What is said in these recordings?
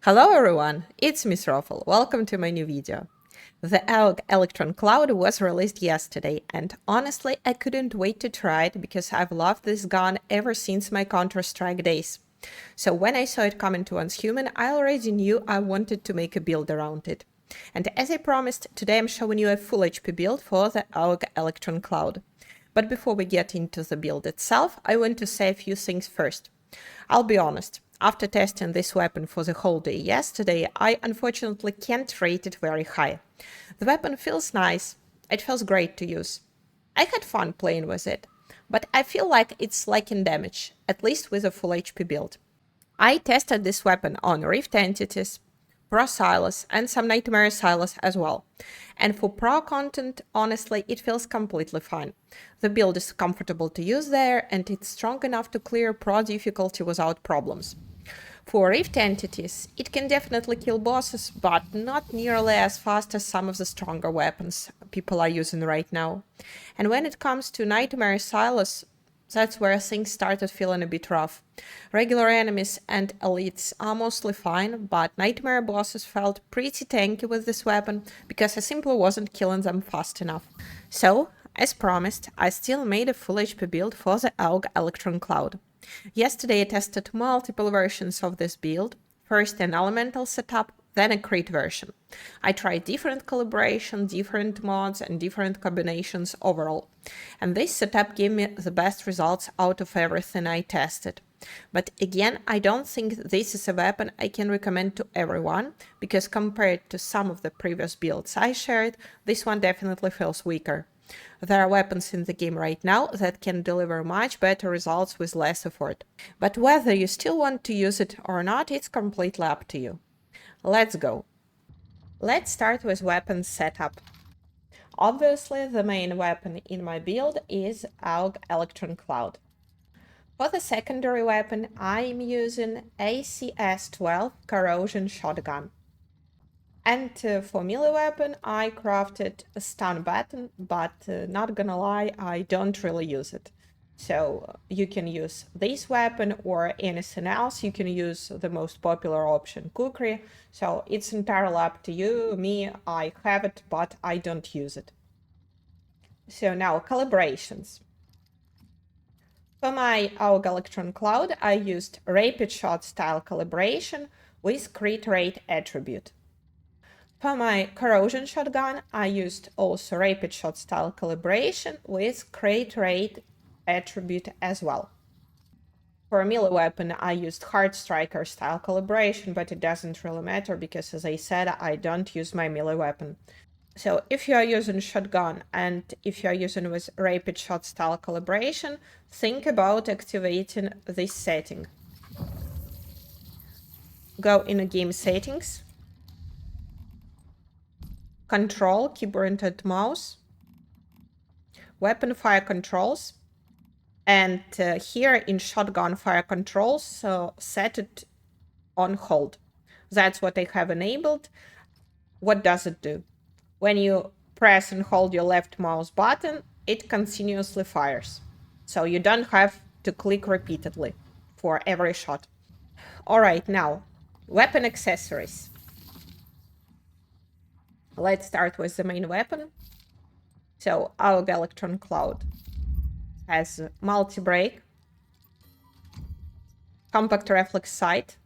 Hello everyone, it's Miss Rofl. Welcome to my new video. The AUG Electron Cloud was released yesterday, and honestly I couldn't wait to try it because I've loved this gun ever since my Counter-Strike days. So when I saw it coming to Human, I already knew I wanted to make a build around it. And as I promised, today I'm showing you a full HP build for the AUG Electron Cloud. But before we get into the build itself, I want to say a few things first. I'll be honest, after testing this weapon for the whole day yesterday, I unfortunately can't rate it very high. The weapon feels nice, it feels great to use. I had fun playing with it, but I feel like it's lacking damage, at least with a full HP build. I tested this weapon on Rift entities, Pro Silas, and some Nightmare Silas as well. And for Pro content, honestly, it feels completely fine. The build is comfortable to use there, and it's strong enough to clear Pro difficulty without problems. For Rift entities, it can definitely kill bosses, but not nearly as fast as some of the stronger weapons people are using right now. And when it comes to Nightmare Silas, that's where things started feeling a bit rough. Regular enemies and elites are mostly fine, but nightmare bosses felt pretty tanky with this weapon because I simply wasn't killing them fast enough. So, as promised, I still made a full HP build for the AUG Electron Cloud. Yesterday I tested multiple versions of this build, first an elemental setup, then a crit version. I tried different calibration, different mods, and different combinations overall. And this setup gave me the best results out of everything I tested. But again, I don't think this is a weapon I can recommend to everyone, because compared to some of the previous builds I shared, this one definitely feels weaker. There are weapons in the game right now that can deliver much better results with less effort. But whether you still want to use it or not, it's completely up to you. Let's go. Let's start with weapon setup. Obviously, the main weapon in my build is AUG Electron Cloud. For the secondary weapon, I'm using ACS-12 Corrosion Shotgun. And for melee weapon, I crafted a stun button, but not gonna lie, I don't really use it. So you can use this weapon or anything else. You can use the most popular option, Kukri. So it's entirely up to you. Me, I have it, but I don't use it. So now calibrations. For my AUG Electron Cloud, I used rapid shot style calibration with crit rate attribute. For my corrosion shotgun, I used also rapid shot style calibration with crit rate attribute as well. For a melee weapon, I used hard striker style calibration, but it doesn't really matter because, as I said, I don't use my melee weapon. So if you are using shotgun and if you are using with rapid shot style calibration, think about activating this setting. Go in game settings, control, keyboard and mouse, weapon fire controls, and here in shotgun fire controls, so set it on hold. That's what I have enabled. What does it do? When you press and hold your left mouse button, it continuously fires. So you don't have to click repeatedly for every shot. Alright, now, weapon accessories. Let's start with the main weapon. So, AUG Electron Cloud has multi-break, compact reflex sight,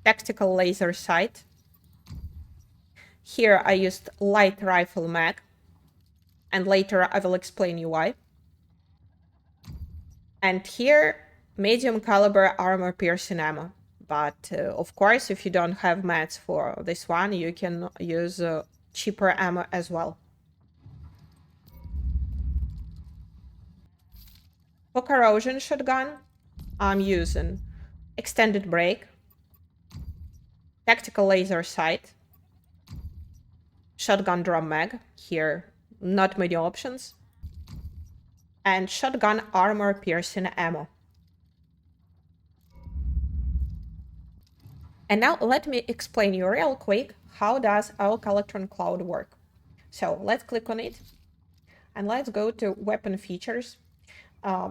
tactical laser sight. Here I used light rifle mag, and later I will explain you why. And here, medium caliber armor piercing ammo. But of course, if you don't have mats for this one, you can use cheaper ammo as well. For corrosion shotgun, I'm using extended break, tactical laser sight, shotgun drum mag, here not many options, and shotgun armor piercing ammo. And now let me explain you real quick how does AUG Electron Cloud work. So let's click on it and let's go to weapon features.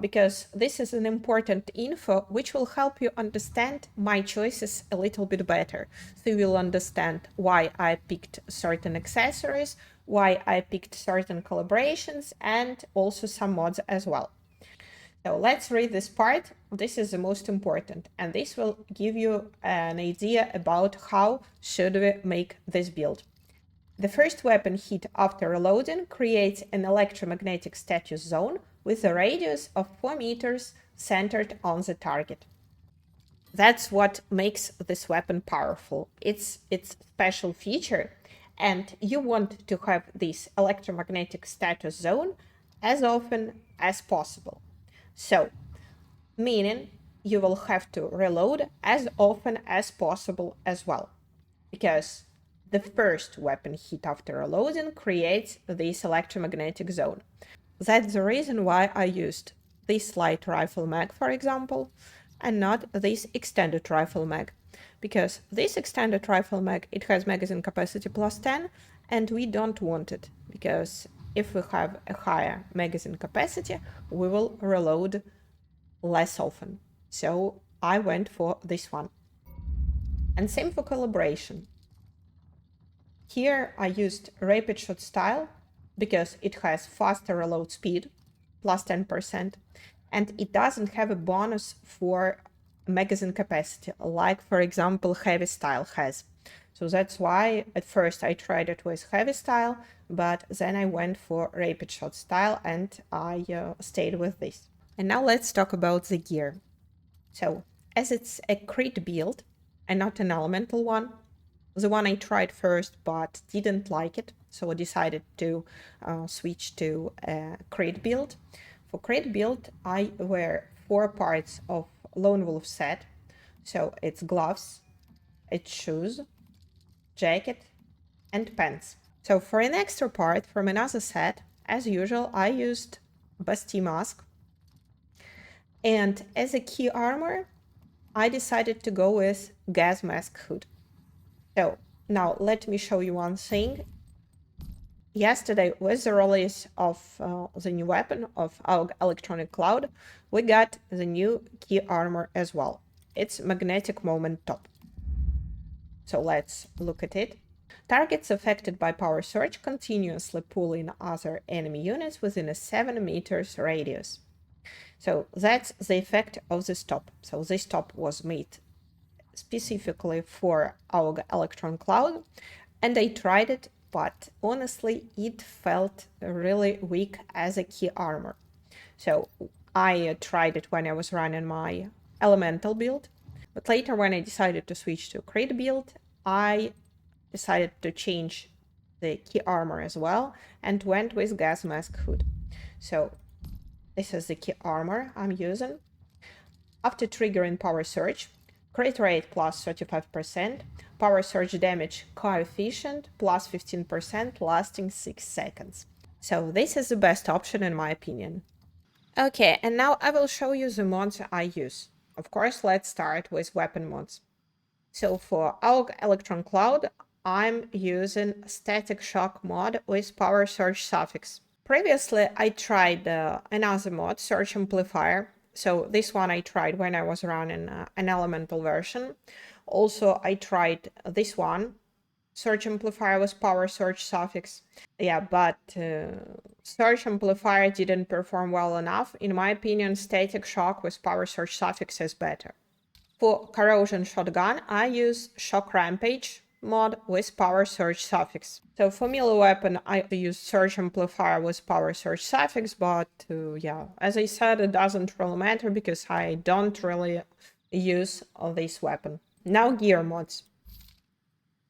because this is an important info which will help you understand my choices a little bit better. So you will understand why I picked certain accessories, why I picked certain calibrations, and also some mods as well. So let's read this part. This is the most important, and this will give you an idea about how should we make this build. The first weapon hit after reloading creates an electromagnetic status zone with a radius of 4 meters centered on the target. That's what makes this weapon powerful. It's its special feature, and you want to have this electromagnetic status zone as often as possible. So, meaning you will have to reload as often as possible as well, because the first weapon hit after reloading creates this electromagnetic zone. That's the reason why I used this light rifle mag, for example, and not this extended rifle mag, because this extended rifle mag, it has magazine capacity plus 10, and we don't want it, because if we have a higher magazine capacity, we will reload less often. So I went for this one. And same for calibration. Here I used rapid shot style because it has faster reload speed, plus 10%, and it doesn't have a bonus for magazine capacity, like for example heavy style has. So that's why at first I tried it with heavy style, but then I went for rapid shot style and I stayed with this. And now let's talk about the gear. So as it's a crit build and not an elemental one, the one I tried first but didn't like it, so I decided to switch to a crit build. For crit build, I wear 4 parts of Lone Wolf set. So it's gloves, it's shoes, jacket, and pants. So for an extra part from another set, as usual, I used Bastille mask. And as a key armor, I decided to go with gas mask hood. So now let me show you one thing. Yesterday, with the release of the new weapon of AUG Electron Cloud, we got the new key armor as well. It's magnetic moment top. So let's look at it. Targets affected by power surge continuously pull in other enemy units within a 7 meters radius. So that's the effect of this top. So this top was made specifically for AUG Electron Cloud, and I tried it, but honestly it felt really weak as a key armor. So I tried it when I was running my elemental build, but later when I decided to switch to crit build, I decided to change the key armor as well and went with gas mask hood. So this is the key armor I'm using. After triggering power surge, crit rate plus 35%, power surge damage coefficient plus 15%, lasting 6 seconds. So this is the best option in my opinion. Okay, and now I will show you the mods I use. Of course, let's start with weapon mods. So for AUG Electron Cloud, I'm using Static Shock mod with Power Surge suffix. Previously, I tried another mod, Surge Amplifier. So this one I tried when I was running an elemental version. Also, I tried this one, Surge Amplifier with Power Surge suffix. Yeah, but Surge Amplifier didn't perform well enough. In my opinion, Static Shock with Power Surge suffix is better. For Corrosion Shotgun, I use Shock Rampage mod with Power Surge suffix. So for melee weapon, I use Surge Amplifier with Power Surge suffix, but yeah, as I said, it doesn't really matter because I don't really use this weapon. Now gear mods.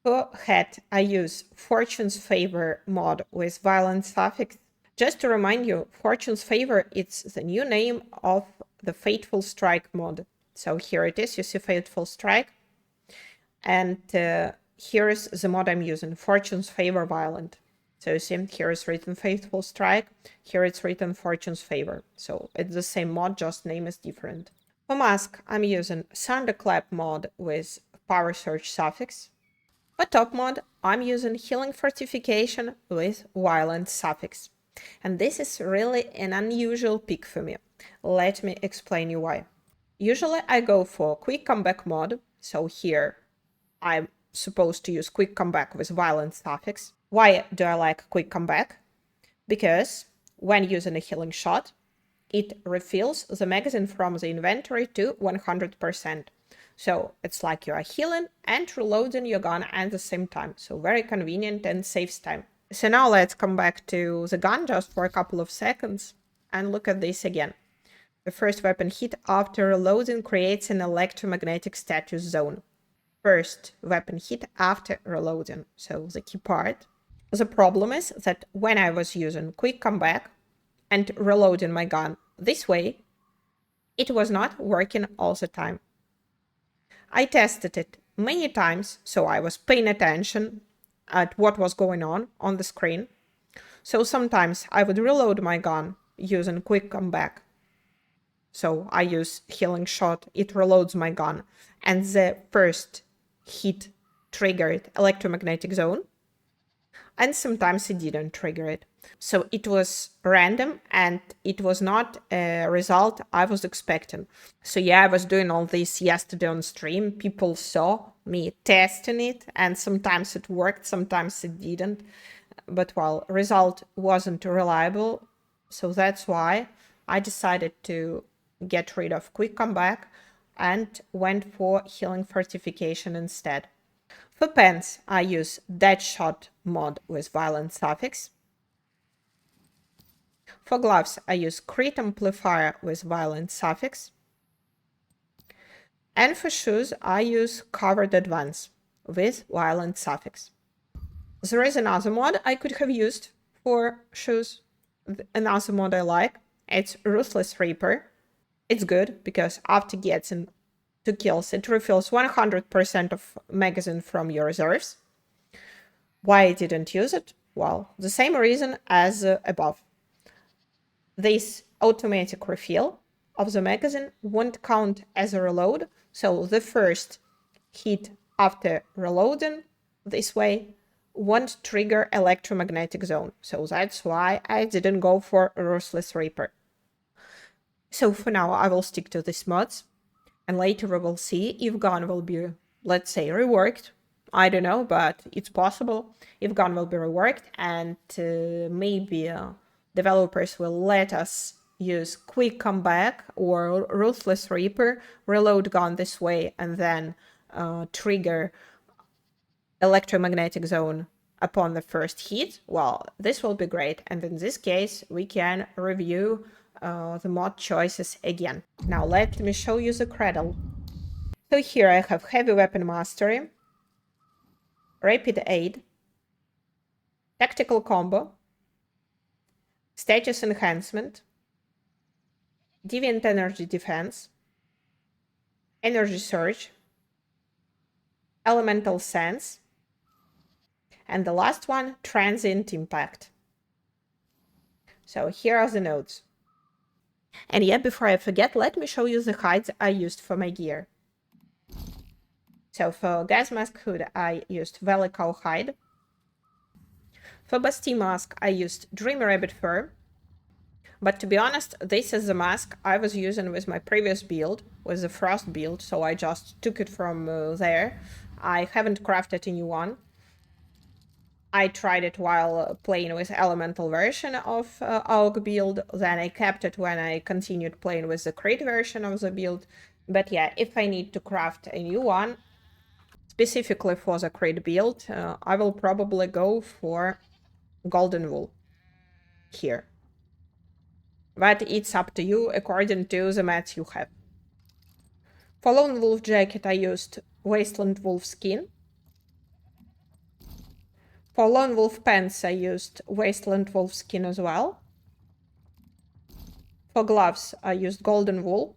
For head, I use Fortune's Favor mod with Violent suffix. Just to remind you, Fortune's Favor, it's the new name of the Fateful Strike mod. So here it is, you see Fateful Strike. And here is the mod I'm using, Fortune's Favor Violent. So you see, here is written Faithful Strike, here it's written Fortune's Favor. So it's the same mod, just name is different. For mask, I'm using Thunderclap mod with Power Surge suffix. For top mod, I'm using Healing Fortification with Violent suffix. And this is really an unusual pick for me. Let me explain you why. Usually I go for quick comeback mode, so here I'm supposed to use quick comeback with violent suffix. Why do I like quick comeback? Because when using a healing shot, it refills the magazine from the inventory to 100%. So it's like you are healing and reloading your gun at the same time. So very convenient and saves time. So now let's come back to the gun just for a couple of seconds and look at this again. The first weapon hit after reloading creates an electromagnetic status zone. First weapon hit after reloading. So the key part. The problem is that when I was using quick comeback and reloading my gun this way, it was not working all the time. I tested it many times, so I was paying attention at what was going on the screen. So sometimes I would reload my gun using quick comeback. So I use healing shot, it reloads my gun, and the first hit triggered electromagnetic zone, and sometimes it didn't trigger it. So it was random and it was not a result I was expecting. So yeah, I was doing all this yesterday on stream. People saw me testing it and sometimes it worked, sometimes it didn't. But well, result wasn't reliable. So that's why I decided to get rid of quick comeback and went for healing fortification instead. For pens, I use Deadshot mod with violent suffix. For gloves, I use Crit Amplifier with violent suffix. And for shoes, I use Covered Advance with violent suffix. There is another mod I could have used for shoes. Another mod I like. It's Ruthless Reaper. It's good because after getting 2 kills, it refills 100% of magazine from your reserves. Why I didn't use it? Well, the same reason as above. This automatic refill of the magazine won't count as a reload, so the first hit after reloading this way won't trigger electromagnetic zone. So that's why I didn't go for Ruthless Reaper. So for now, I will stick to these mods, and later we will see if gun will be, let's say, reworked. I don't know, but it's possible. If gun will be reworked, and maybe developers will let us use quick comeback or Ruthless Reaper, reload gun this way, and then trigger electromagnetic zone upon the first hit, well, this will be great. And in this case, we can review the mod choices again. Now let me show you the Cradle. So here I have Heavy Weapon Mastery, Rapid Aid, Tactical Combo, Status Enhancement, Deviant Energy Defense, Energy Surge, Elemental Sense, and the last one, Transient Impact. So here are the nodes. And yeah, before I forget, let me show you the hides I used for my gear. So for Gas Mask Hood, I used Valley Cow Hide. For Bastille Mask, I used Dreamy Rabbit Fur. But to be honest, this is the mask I was using with my previous build, with the Frost build, so I just took it from there. I haven't crafted a new one. I tried it while playing with elemental version of AUG build, then I kept it when I continued playing with the Crit version of the build. But yeah, if I need to craft a new one, specifically for the Crit build, I will probably go for Golden Wool here. But it's up to you according to the mats you have. For Lone Wolf Jacket, I used Wasteland Wolf Skin. For Lone Wolf Pants, I used Wasteland Wolf Skin as well. For gloves, I used Golden Wool.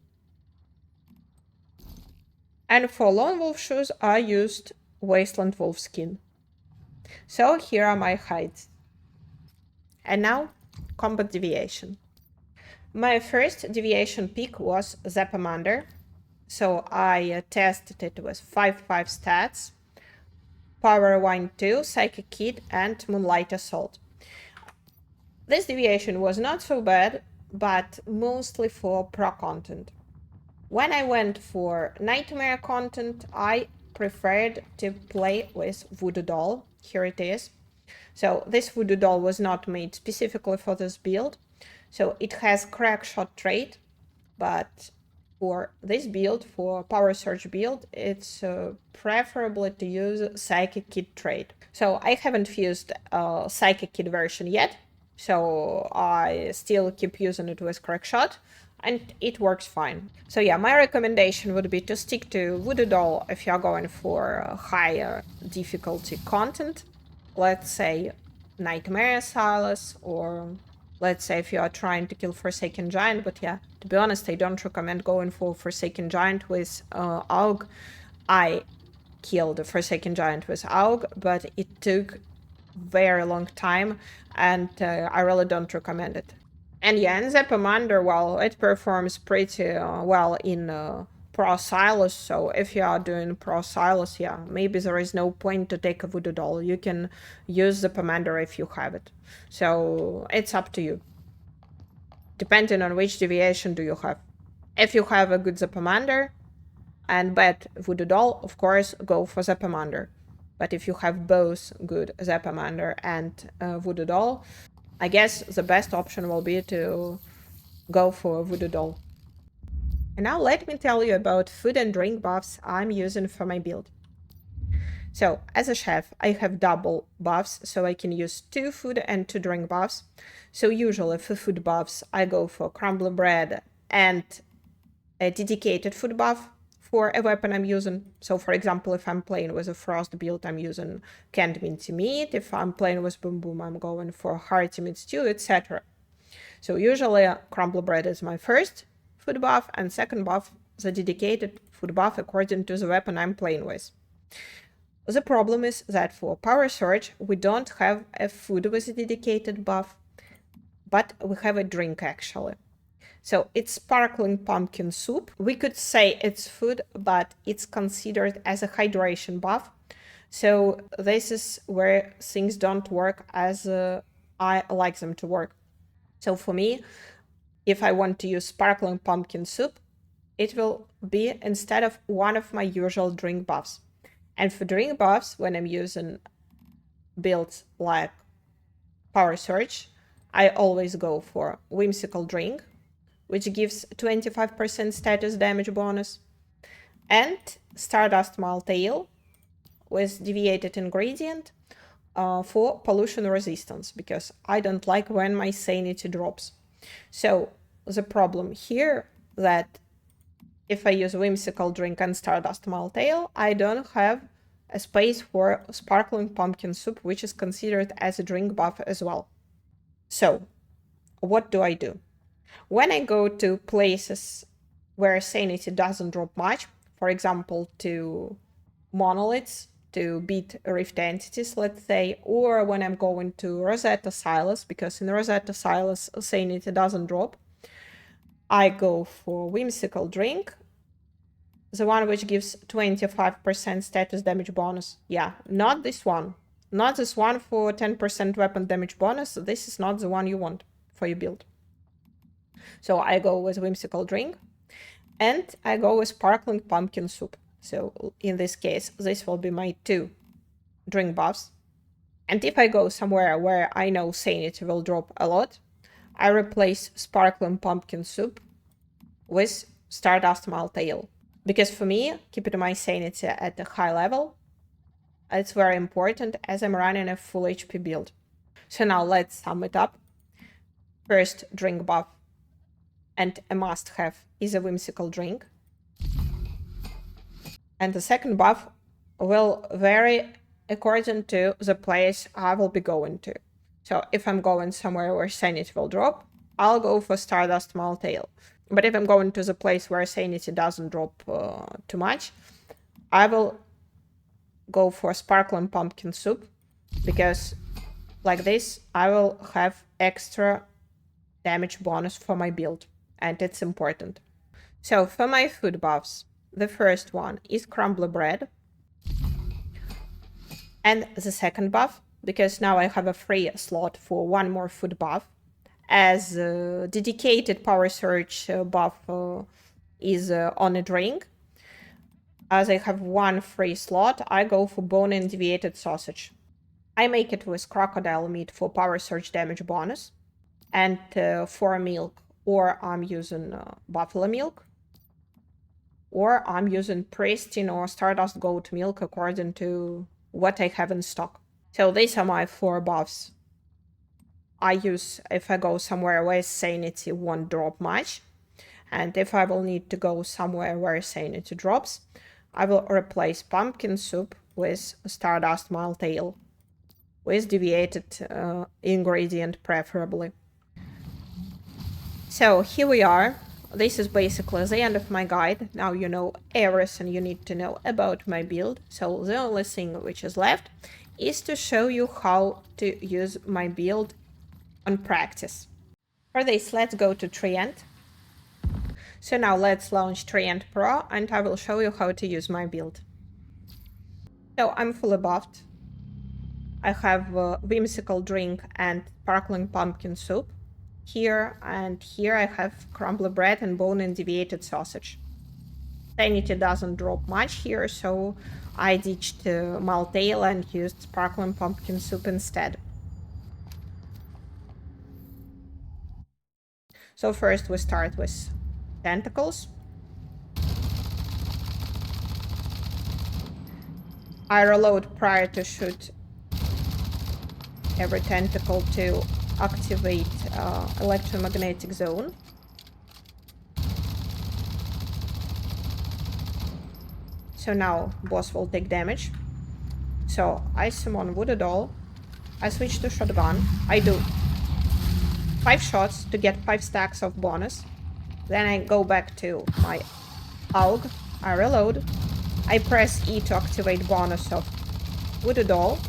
And for Lone Wolf shoes, I used Wasteland Wolf Skin. So here are my hides. And now, combat deviation. My first deviation pick was Zapamander. So I tested it with 5/5 stats, Power Wine 2, Psychic Kid, and Moonlight Assault. This deviation was not so bad, but mostly for pro content. When I went for nightmare content, I preferred to play with Voodoo Doll. Here it is. So this Voodoo Doll was not made specifically for this build. So it has crack shot trait, but for this build, for power surge build, it's preferable to use Psychic Kid trait. So I haven't fused Psychic Kid version yet, so I still keep using it with crack shot, and it works fine. So yeah, my recommendation would be to stick to Voodoo Doll if you're going for higher difficulty content. Let's say Nightmare Silas, or let's say if you are trying to kill Forsaken Giant. But yeah, to be honest, I don't recommend going for Forsaken Giant with AUG. I killed the Forsaken Giant with AUG, but it took very long time, and I really don't recommend it. And yeah, and Zepamander, well, it performs pretty well in Pro Silas, so if you are doing Pro Silas, yeah, maybe there is no point to take a Voodoo Doll. You can use Zepamander if you have it. So it's up to you, depending on which deviation do you have. If you have a good Zepamander and bad Voodoo Doll, of course, go for Zepamander. But if you have both good Zepamander and Voodoo Doll, I guess the best option will be to go for Voodoo Doll. And now let me tell you about food and drink buffs I'm using for my build. So as a chef, I have double buffs, so I can use 2 food and 2 drink buffs. So usually for food buffs, I go for crumbly bread and a dedicated food buff for a weapon I'm using. So for example, if I'm playing with a frost build, I'm using canned minty meat. If I'm playing with boom boom, I'm going for hearty meat stew, etc. So usually crumbly bread is my first food buff, and second buff, the dedicated food buff according to the weapon I'm playing with. The problem is that for power surge, we don't have a food with a dedicated buff, but we have a drink actually. So it's sparkling pumpkin soup. We could say it's food, but it's considered as a hydration buff. So this is where things don't work as I like them to work. So for me, if I want to use sparkling pumpkin soup, it will be instead of one of my usual drink buffs. And for drink buffs, when I'm using builds like power surge, I always go for whimsical drink, which gives 25% status damage bonus, and Stardust Maltail with deviated ingredient for pollution resistance, because I don't like when my sanity drops. So the problem here that if I use whimsical drink and Stardust Maltail, I don't have a space for sparkling pumpkin soup, which is considered as a drink buff as well. So what do I do? When I go to places where sanity doesn't drop much, for example, to monoliths, to beat rift entities, let's say, or when I'm going to Rosetta Silas, because in Rosetta Silas sanity doesn't drop, I go for whimsical drink, the one which gives 25% status damage bonus. Yeah, not this one. Not this one for 10% weapon damage bonus. This is not the one you want for your build. So I go with whimsical drink, and I go with sparkling pumpkin soup. So in this case, this will be my 2 drink buffs. And if I go somewhere where I know sanity will drop a lot, I replace sparkling pumpkin soup with Stardust Maltail. Because for me, keeping my sanity at a high level, it's very important as I'm running a full HP build. So now let's sum it up. First drink buff and a must-have is a whimsical drink. And the second buff will vary according to the place I will be going to. So if I'm going somewhere where sanity will drop, I'll go for Stardust Maltail. But if I'm going to the place where sanity doesn't drop too much, I will go for sparkling pumpkin soup, because like this, I will have extra damage bonus for my build, and it's important. So for my food buffs, the first one is crumbly bread. And the second buff, because now I have a free slot for one more food buff, as dedicated power surge buff is on a drink. As I have one free slot, I go for bone and deviated sausage. I make it with crocodile meat for power surge damage bonus, and for milk, or I'm using buffalo milk, or I'm using pristine or stardust goat milk according to what I have in stock. So these are my 4 buffs I use if I go somewhere where sanity won't drop much. And if I will need to go somewhere where sanity drops, I will replace pumpkin soup with stardust maltail, with deviated ingredient preferably. So here we are. This is basically the end of my guide. Now you know everything you need to know about my build. So the only thing which is left is to show you how to use my build on practice. For this, let's go to Trient. So now let's launch Trient Pro and I will show you how to use my build. So I'm fully buffed. I have whimsical drink and sparkling pumpkin soup here, and here I have crumbly bread and bone and deviated sausage. Sanity doesn't drop much here, so I ditched maltail and used sparkling pumpkin soup instead. So first we start with tentacles. I reload prior to shoot every tentacle to activate electromagnetic zone. So now boss will take damage. So I summon Voodoo Doll. I switch to shotgun. I do 5 shots to get 5 stacks of bonus. Then I go back to my AUG. I reload. I press E to activate bonus of Voodoo Doll.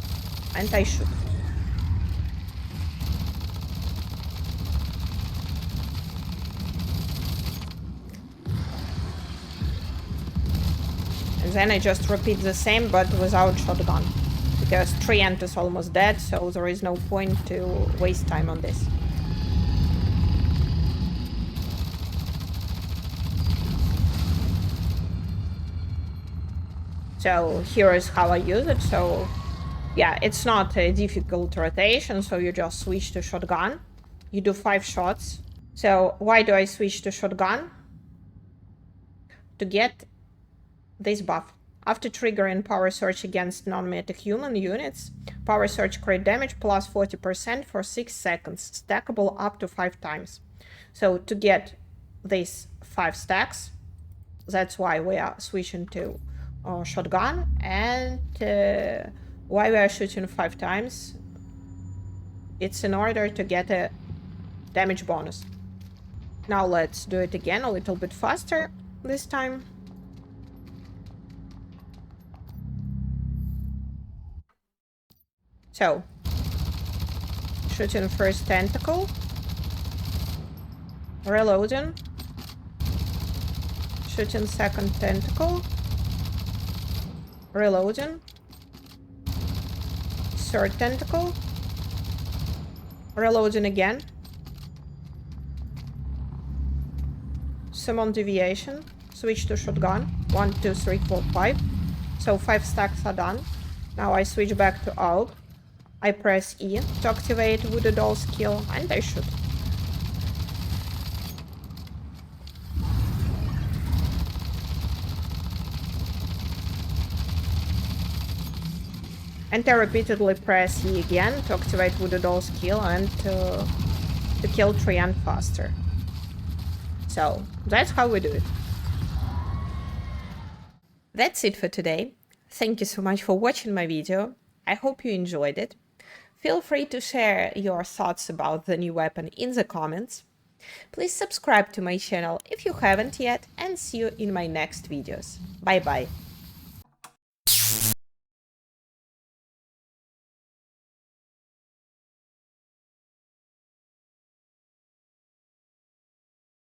And I shoot. And then I just repeat the same, but without shotgun. Because Trient is almost dead, so there is no point to waste time on this. So here is how I use it. So yeah, it's not a difficult rotation, so you just switch to shotgun. You do 5 shots. So why do I switch to shotgun? To get this buff. After triggering power surge against non-metahuman units, power surge crit damage plus 40% for 6 seconds, stackable up to 5 times. So to get these 5 stacks, that's why we are switching to shotgun. And why we are shooting 5 times, it's in order to get a damage bonus. Now let's do it again a little bit faster this time. So, shooting first tentacle, reloading, shooting second tentacle, reloading, third tentacle, reloading again, summon deviation, switch to shotgun, 1, 2, 3, 4, 5. So 5 stacks are done. Now I switch back to AUG. I press E to activate Voodoo Doll skill, and I shoot. And I repeatedly press E again to activate Voodoo Doll skill and to kill Trient faster. So that's how we do it. That's it for today. Thank you so much for watching my video. I hope you enjoyed it. Feel free to share your thoughts about the new weapon in the comments. Please subscribe to my channel if you haven't yet, and see you in my next videos. Bye bye.